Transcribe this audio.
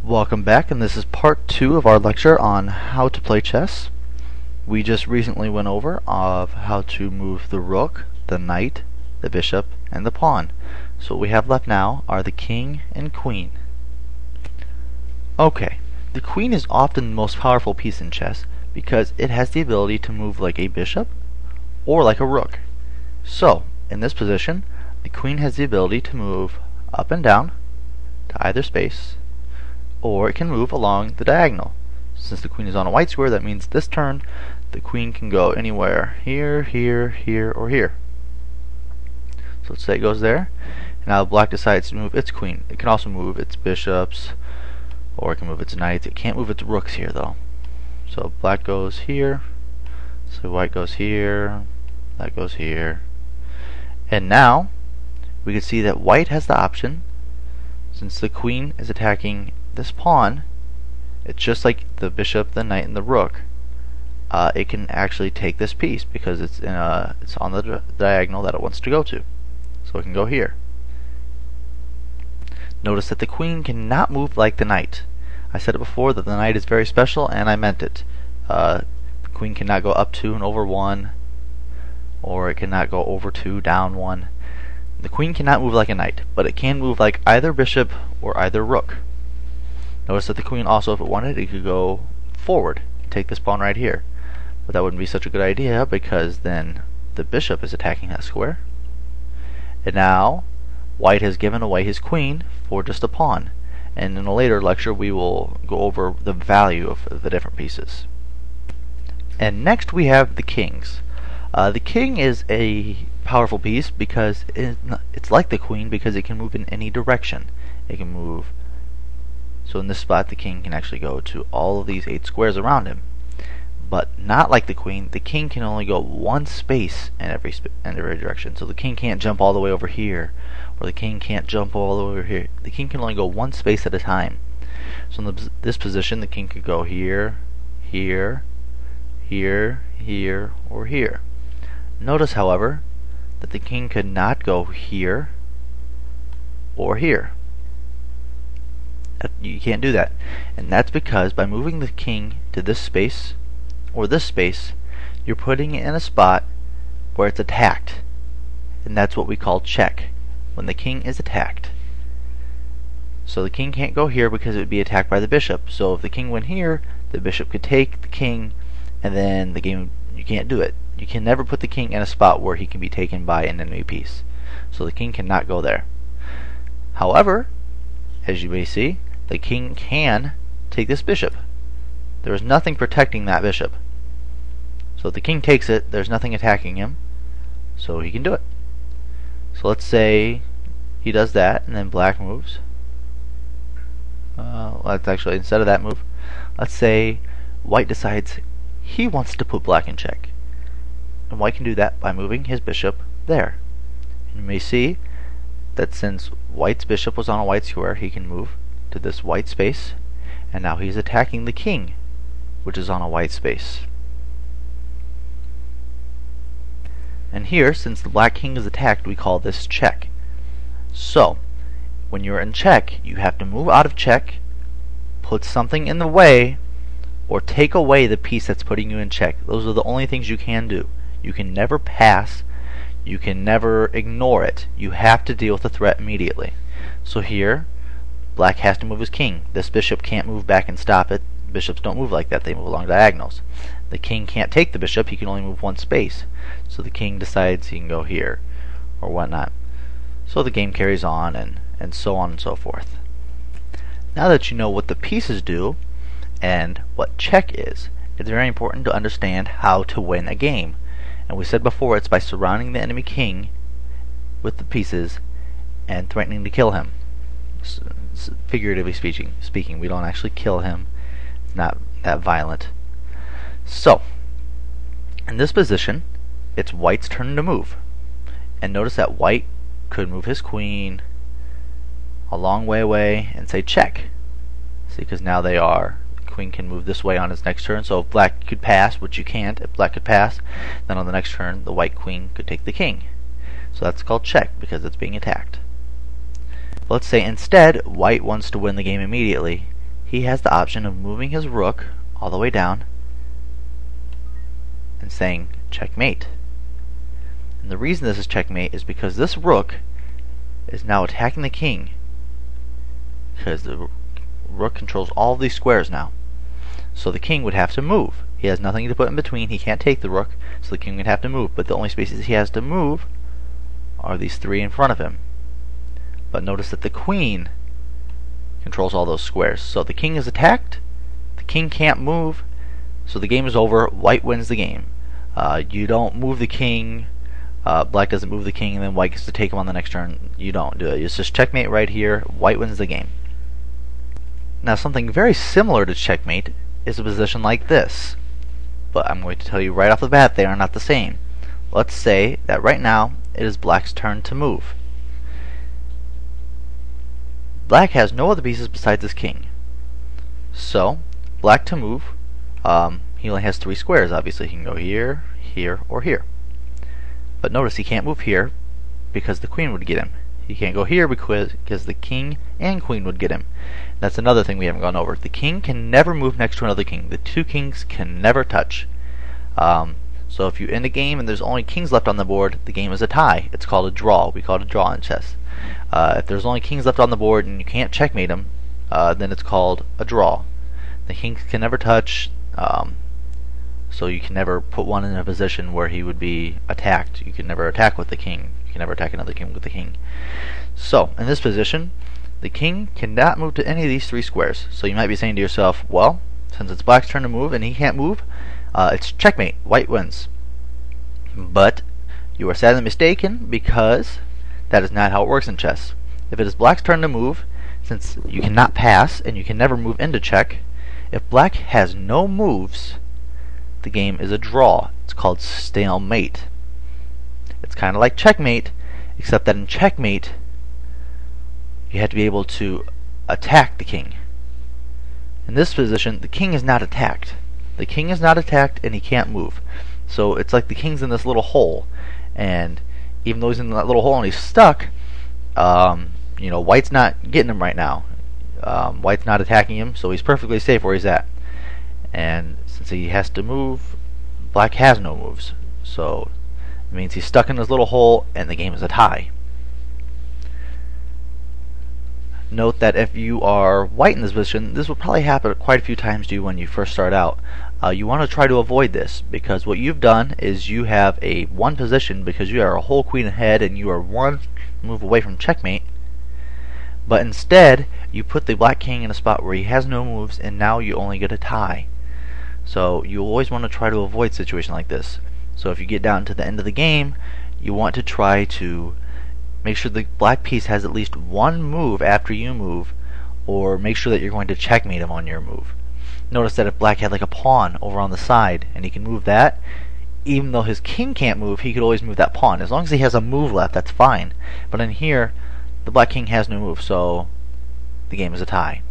Welcome back, and this is part 2 of our lecture on how to play chess. We just recently went over of how to move the rook, the knight, the bishop, and the pawn. So what we have left now are the king and queen. Okay, the queen is often the most powerful piece in chess because it has the ability to move like a bishop or like a rook. So, in this position, the queen has the ability to move up and down to either space, or it can move along the diagonal. Since the queen is on a white square, that means this turn the queen can go anywhere here, here, here, or here. So let's say it goes there, and now black decides to move its queen. It can also move its bishops, or it can move its knights. It can't move its rooks here though. So black goes here, so white goes here, that goes here. And now we can see that white has the option, since the queen is attacking this pawn, it's just like the bishop, the knight, and the rook. It can actually take this piece because it's on the diagonal that it wants to go to. So it can go here. Notice that the queen cannot move like the knight. I said it before that the knight is very special, and I meant it. The queen cannot go up 2 and over 1, or it cannot go over 2, down 1. The queen cannot move like a knight, but it can move like either bishop or either rook. Notice that the queen also, if it wanted, it could go forward and take this pawn right here. But that wouldn't be such a good idea because then the bishop is attacking that square. And now white has given away his queen for just a pawn. And in a later lecture we will go over the value of the different pieces. And next we have the kings. The king is a powerful piece because it's like the queen because it can move in any direction. It can move. So in this spot the king can actually go to all of these 8 squares around him. But not like the queen, the king can only go one space in every direction. So the king can't jump all the way over here, or the king can't jump all the way over here. The king can only go one space at a time. So in this position the king could go here, here, here, here, or here. Notice, however, that the king could not go here or here. You can't do that. And that's because by moving the king to this space or this space, you're putting it in a spot where it's attacked. And that's what we call check, when the king is attacked. So the king can't go here because it would be attacked by the bishop. So if the king went here, the bishop could take the king, and then the game, you can't do it. You can never put the king in a spot where he can be taken by an enemy piece. So the king cannot go there. However, as you may see, the king can take this bishop. There is nothing protecting that bishop. So if the king takes it, there's nothing attacking him, so he can do it. So let's say he does that, and then black moves. Let's actually, instead of that move, let's say white decides he wants to put black in check. And white can do that by moving his bishop there. And you may see that since white's bishop was on a white square, he can move to this white space, and now he's attacking the king, which is on a white space. And here, since the black king is attacked, we call this check. So when you're in check, you have to move out of check, put something in the way, or take away the piece that's putting you in check. Those are the only things you can do. You can never pass. You can never ignore it. You have to deal with the threat immediately. So here, black has to move his king. This bishop can't move back and stop it. Bishops don't move like that. They move along diagonals. The king can't take the bishop. He can only move one space. So the king decides he can go here or whatnot. So the game carries on, and so on and so forth. Now that you know what the pieces do and what check is, it's very important to understand how to win a game. And we said before, it's by surrounding the enemy king with the pieces and threatening to kill him. Figuratively speaking, we don't actually kill him. It's not that violent. So in this position, it's white's turn to move. And notice that white could move his queen a long way away and say check. See, because now they are. The queen can move this way on his next turn. So if black could pass, which you can't, if black could pass, then on the next turn the white queen could take the king. So that's called check because it's being attacked. Let's say instead white wants to win the game immediately. he has the option of moving his rook all the way down and saying checkmate. And the reason this is checkmate is because this rook is now attacking the king, because the rook controls all of these squares now. So the king would have to move. He has nothing to put in between. He can't take the rook, so the king would have to move. But the only spaces he has to move are these three in front of him. But notice that the queen controls all those squares. So the king is attacked, the king can't move, so the game is over. White wins the game. You don't move the king, black doesn't move the king, and then white gets to take him on the next turn. You don't do it. It's just checkmate right here. White wins the game. Now something very similar to checkmate is a position like this, but I'm going to tell you right off the bat they are not the same. Let's say that right now it is black's turn to move. Black has no other pieces besides his king. So, black to move, he only has three squares. Obviously, he can go here, here, or here. But notice he can't move here because the queen would get him. He can't go here because the king and queen would get him. That's another thing we haven't gone over. The king can never move next to another king. The two kings can never touch. So if you end a game and there's only kings left on the board, the game is a tie. It's called a draw. We call it a draw in chess. If there's only kings left on the board and you can't checkmate them, then it's called a draw. The kings can never touch, so you can never put one in a position where he would be attacked. You can never attack with the king. You can never attack another king with the king. So, in this position, the king cannot move to any of these three squares. So you might be saying to yourself, well, since it's black's turn to move and he can't move, it's checkmate. White wins. But you are sadly mistaken, because that is not how it works in chess. If it is black's turn to move, since you cannot pass and you can never move into check, if black has no moves, the game is a draw. It's called stalemate. It's kind of like checkmate, except that in checkmate you have to be able to attack the king. In this position, the king is not attacked. The king is not attacked and he can't move. So it's like the king's in this little hole, and even though he's in that little hole and he's stuck, white's not getting him right now. White's not attacking him, so he's perfectly safe where he's at. And since he has to move, black has no moves. So it means he's stuck in this little hole and the game is a tie. Note that if you are white in this position, this will probably happen quite a few times to you when you first start out. You want to try to avoid this, because what you've done is you have a one position because you are a whole queen ahead and you are one move away from checkmate. But instead, you put the black king in a spot where he has no moves, and now you only get a tie. So you always want to try to avoid a situation like this. So if you get down to the end of the game, you want to try to make sure the black piece has at least one move after you move, or make sure that you're going to checkmate him on your move. Notice that if black had like a pawn over on the side and he can move that, even though his king can't move, he could always move that pawn. As long as he has a move left, that's fine. But in here, the black king has no move, so the game is a tie.